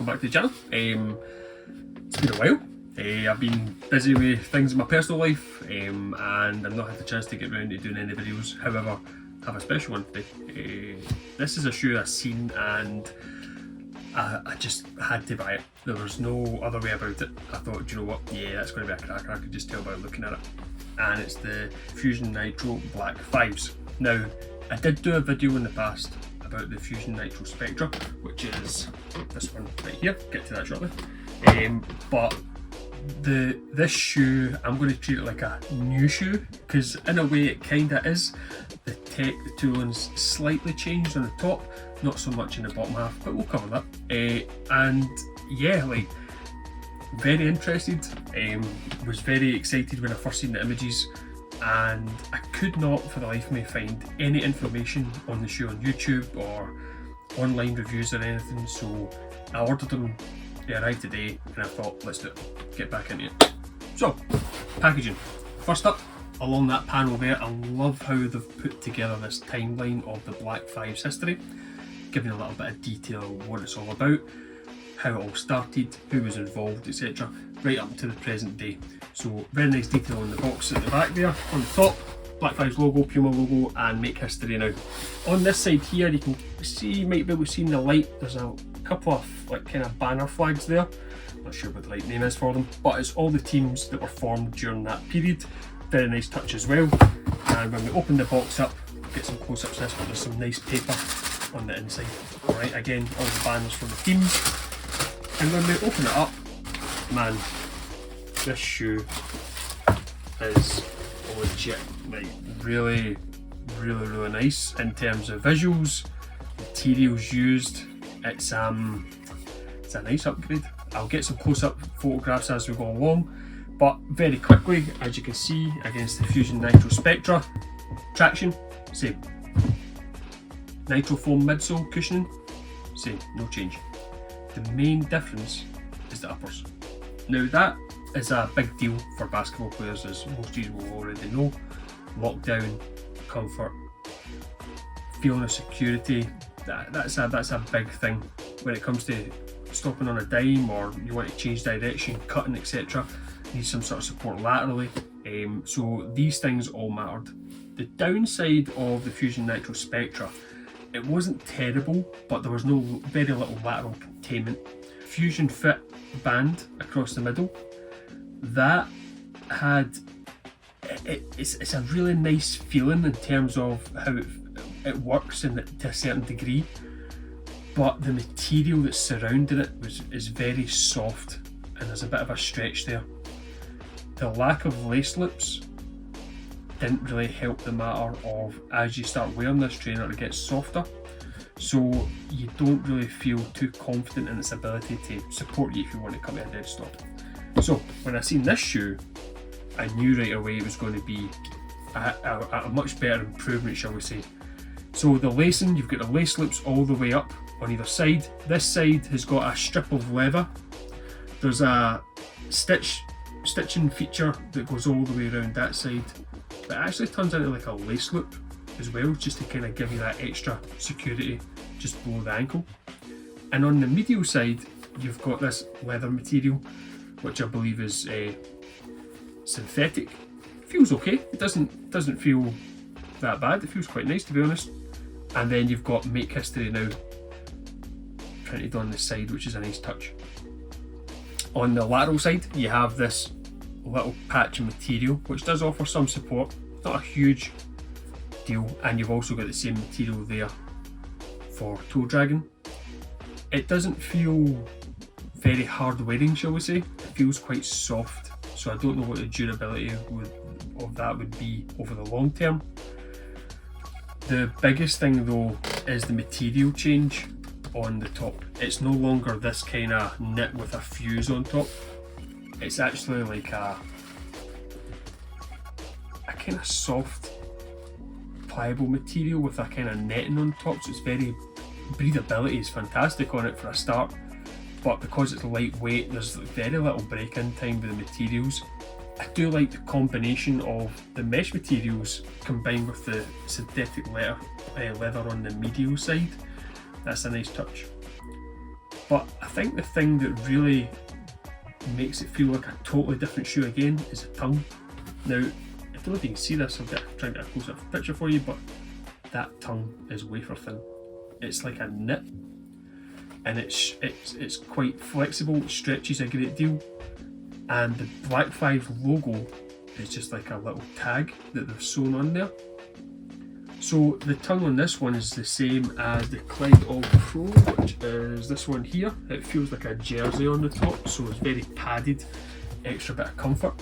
welcome back to the channel. It's been a while. I've been busy with things in my personal life and I've not had the chance to get around to doing any videos. However, I have a special one today. This is a shoe I've seen and I just had to buy it. There was no other way about it. I thought, do you know what, yeah, that's going to be a cracker. I could just tell by looking at it. And it's the Fusion Nitro Black 5s. Now, I did do a video in the past about the Fusion Nitro Spectra, which is this one right here. Get to that shortly. But this shoe, I'm going to treat it like a new shoe, because in a way it kind of is. The tooling's slightly changed on the top, not so much in the bottom half, but we'll cover that. And yeah, like, very interested. Was very excited when I first seen the images, and I could not for the life of me find any information on the shoe on YouTube or online reviews or anything, so I ordered them. They arrived today and I thought, let's do it, get back into it. So, packaging. First up, along that panel there, I love how they've put together this timeline of the Black 5's history, giving a little bit of detail of what it's all about, how it all started, who was involved, etc., right up to the present day. So very nice detail on the box at the back there. On the top, Black 5's logo, Puma logo, and make history now. On this side here, you can see, you might be able to see in the light, there's a couple of like kind of banner flags there. Not sure what the right name is for them, but it's all the teams that were formed during that period. Very nice touch as well. And when we open the box up, get some close-ups of this, but there's some nice paper on the inside. Alright, again, all the banners from the teams. And when we open it up, man, this shoe is legit, like really nice in terms of visuals, materials used. It's a nice upgrade. I'll get some close-up photographs as we go along, but very quickly, as you can see, against the Fusion Nitro Spectra, traction, same. Nitro foam midsole cushioning, same, no change. The main difference is the uppers. Now that is a big deal for basketball players, as most of you will already know. Lockdown, comfort, feeling of security, that's a big thing when it comes to stopping on a dime, or you want to change direction, cutting, etc. Need some sort of support laterally. So these things all mattered. The downside of the Fusion Nitro Spectra, it wasn't terrible, but there was very little lateral containment. Fusion Fit band across the middle, that had, it's a really nice feeling in terms of how it works to a certain degree, but the material that's surrounding it is very soft and there's a bit of a stretch there. The lack of lace loops didn't really help the matter of, as you start wearing this trainer, it gets softer, so you don't really feel too confident in its ability to support you if you want to come to a dead stop. So when I seen this shoe, I knew right away it was going to be a much better improvement, shall we say. So the lacing, you've got the lace loops all the way up on either side. This side has got a strip of leather. There's a stitching feature that goes all the way around that side, but it actually turns into like a lace loop as well, just to kind of give you that extra security just below the ankle. And on the medial side, you've got this leather material, which I believe is synthetic. Feels okay. It doesn't feel that bad. It feels quite nice, to be honest. And then you've got Make History Now printed on the side, which is a nice touch. On the lateral side, you have this little patch of material, which does offer some support. Not a huge deal. And you've also got the same material there for toe dragging. It doesn't feel very hard wearing, shall we say. It feels quite soft, so I don't know what the durability of that would be over the long term. The biggest thing though is the material change on the top. It's no longer this kind of knit with a fuse on top. It's actually like a kind of soft, pliable material with a kind of netting on top, so it's very, breathability is fantastic on it for a start, but because it's lightweight, there's very little break-in time with the materials. I do like the combination of the mesh materials combined with the synthetic leather on the medial side. That's a nice touch. But I think the thing that really makes it feel like a totally different shoe again is the tongue. Now, I don't know if you can see this, I'll try and get a close-up picture for you, but that tongue is wafer thin. It's like a knit, and it's quite flexible, it stretches a great deal, and the Black 5 logo is just like a little tag that they've sewn on there. So the tongue on this one is the same as the Clyde All Pro, which is this one here. It feels like a jersey on the top, so it's very padded, extra bit of comfort.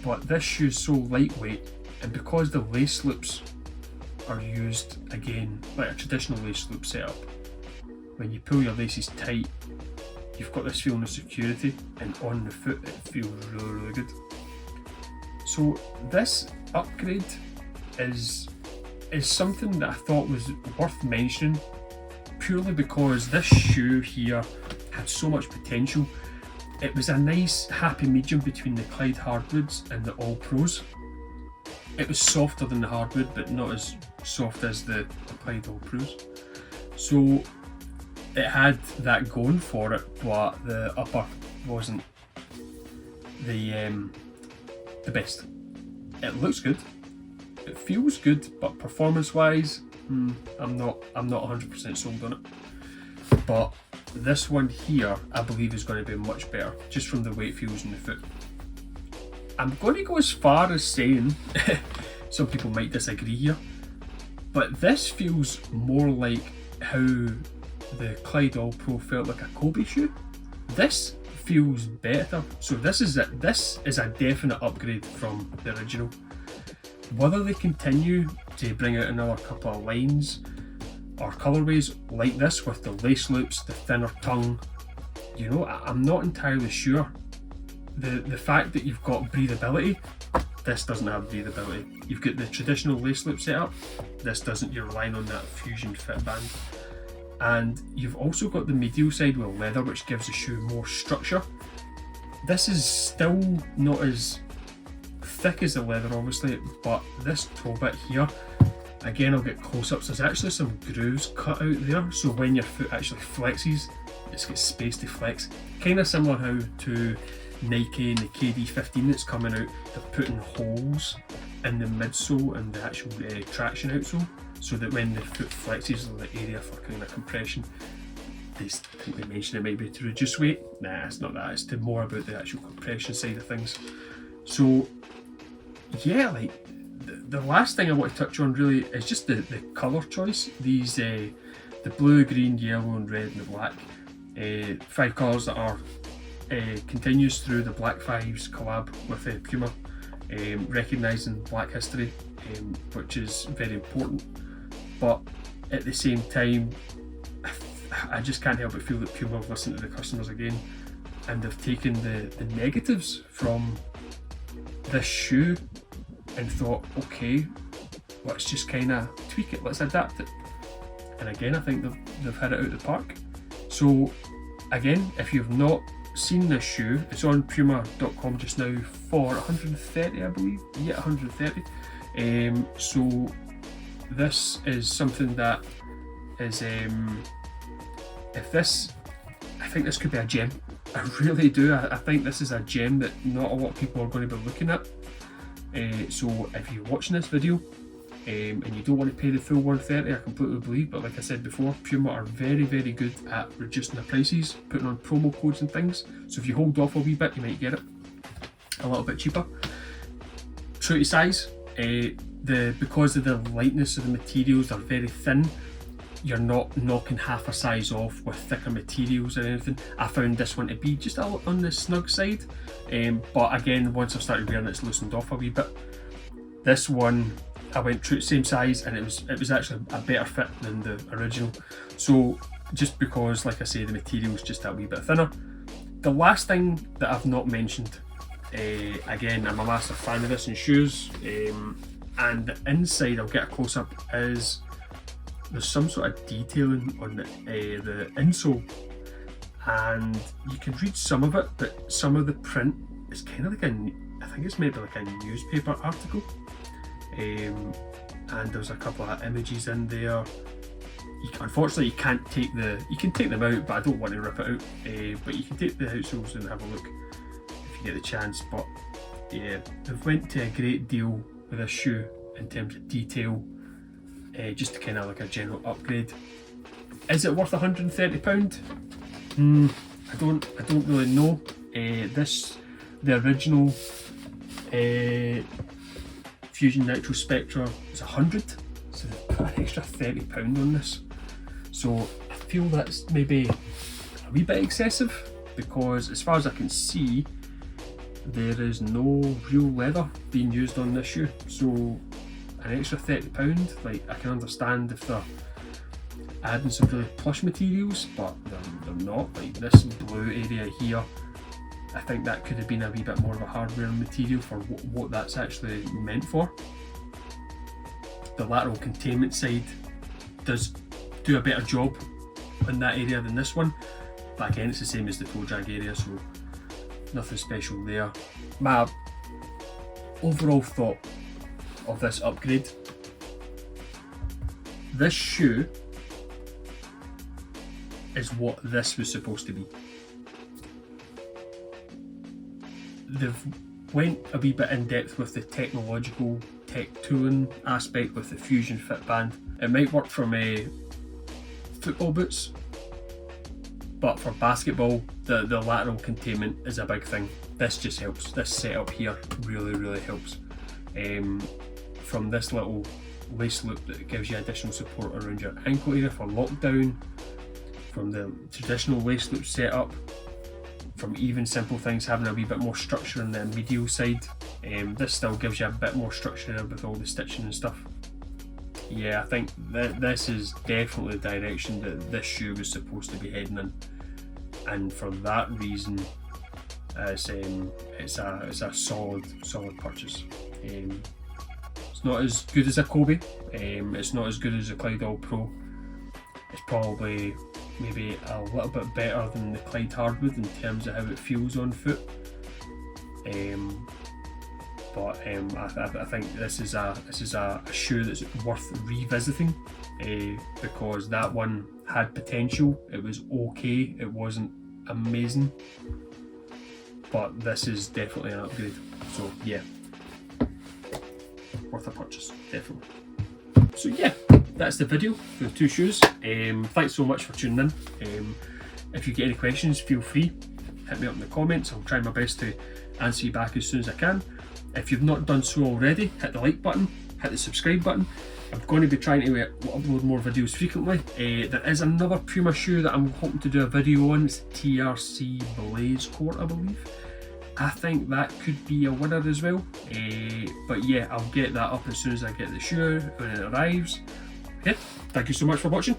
But this shoe is so lightweight, and because the lace loops are used again like a traditional lace loop setup, when you pull your laces tight, you've got this feeling of security, and on the foot it feels really, really good. So this upgrade is something that I thought was worth mentioning, purely because this shoe here had so much potential. It was a nice happy medium between the Clyde Hardwoods and the All Pros. It was softer than the hardwood, but not as soft as the Clyde All Pros. So it had that going for it, but the upper wasn't the best. It looks good, it feels good, but performance-wise, I'm not 100% sold on it. But this one here, I believe, is going to be much better, just from the way it feels in the foot. I'm going to go as far as saying, some people might disagree here, but this feels more like how the Clyde All Pro felt like a Kobe shoe. This feels better, so this is a definite upgrade from the original. Whether they continue to bring out another couple of lines or colorways like this with the lace loops, the thinner tongue, you know, I'm not entirely sure. The fact that you've got breathability, this doesn't have breathability. You've got the traditional lace loop setup, this doesn't. You're relying on that Fusion fit band. And you've also got the medial side with leather, which gives the shoe more structure. This is still not as thick as the leather, obviously, but this toe bit here, again, I'll get close-ups, there's actually some grooves cut out there, so when your foot actually flexes, it's got space to flex. Kind of similar how to Nike and the KD15 that's coming out, they're putting holes in the midsole and the actual traction outsole, so that when the foot flexes, the area for kind of compression. I think they mentioned it might be to reduce weight. Nah, it's not that, it's to more about the actual compression side of things. So yeah, like the last thing I want to touch on really is just the colour choice. These the blue, green, yellow and red and the black, 5 colours that are continues through the Black 5's collab with Puma, recognising Black history, which is very important. But at the same time, I just can't help but feel that Puma have listened to the customers again, and they've taken the negatives from this shoe and thought, okay, let's just kind of tweak it, let's adapt it. And again, I think they've hit it out of the park. So again, if you've not seen this shoe, it's on puma.com just now for 130, I believe. Yeah, 130. So this is something that is, I think this could be a gem. I really do. I think this is a gem that not a lot of people are going to be looking at. So if you're watching this video and you don't want to pay the full 130, I completely believe, but like I said before, Puma are very, very good at reducing their prices, putting on promo codes and things. So if you hold off a wee bit, you might get it a little bit cheaper. True to size, because of the lightness of the materials, they're very thin. You're not knocking half a size off with thicker materials or anything. I found this one to be just on the snug side, but again, once I started wearing it, it's loosened off a wee bit. This one, I went true to same size, and it was actually a better fit than the original. So just because, like I say, the material is just that wee bit thinner. The last thing that I've not mentioned, again, I'm a massive fan of this in shoes, and the inside, I'll get a close up, is there's some sort of detailing on the insole, and you can read some of it, but some of the print is kind of like I think it's maybe like a newspaper article, and there's a couple of images in there, unfortunately, you can't take you can take them out, but I don't want to rip it out. But you can take the outsoles and have a look if you get the chance. But yeah, they've went to a great deal with this shoe in terms of detail, just to kind of like a general upgrade. Is it worth £130? I don't really know. The original Fusion Nitro Spectra is 100, so they've put an extra £30 on this. So I feel that's maybe a wee bit excessive, because as far as I can see, there is no real leather being used on this shoe. So an extra £30, like, I can understand if they're adding some really plush materials, but they're not. Like this blue area here, I think that could have been a wee bit more of a hardware material for what that's actually meant for. The lateral containment side does do a better job in that area than this one, but again, it's the same as the toe drag area, so nothing special there. My overall thought of this upgrade: this shoe is what this was supposed to be. They've went a wee bit in depth with the technological tech tooling aspect with the Fusion Fit Band. It might work for football boots, but for basketball, the lateral containment is a big thing. This just helps. This setup here really helps. From this little lace loop that gives you additional support around your ankle area for lockdown, from the traditional lace loop setup, from even simple things having a wee bit more structure on the medial side. This still gives you a bit more structure with all the stitching and stuff. Yeah, I think that this is definitely the direction that this shoe was supposed to be heading in, and for that reason, it's a solid purchase. It's not as good as a Kobe. It's not as good as a Clyde All Pro. It's probably maybe a little bit better than the Clyde Hardwood in terms of how it feels on foot. But I think this is a shoe that's worth revisiting, because that one had potential. It was okay. It wasn't amazing, but this is definitely an upgrade. So yeah, worth a purchase, definitely. So yeah, that's the video for the two shoes. Thanks so much for tuning in. If you get any questions, feel free, hit me up in the comments. I'll try my best to answer you back as soon as I can. If you've not done so already, hit the like button, hit the subscribe button. I'm going to be trying to upload more videos frequently. There is another Puma shoe that I'm hoping to do a video on. It's TRC Blaze Court, I believe. I think that could be a winner as well. But yeah, I'll get that up as soon as I get the shoe when it arrives. Okay, thank you so much for watching.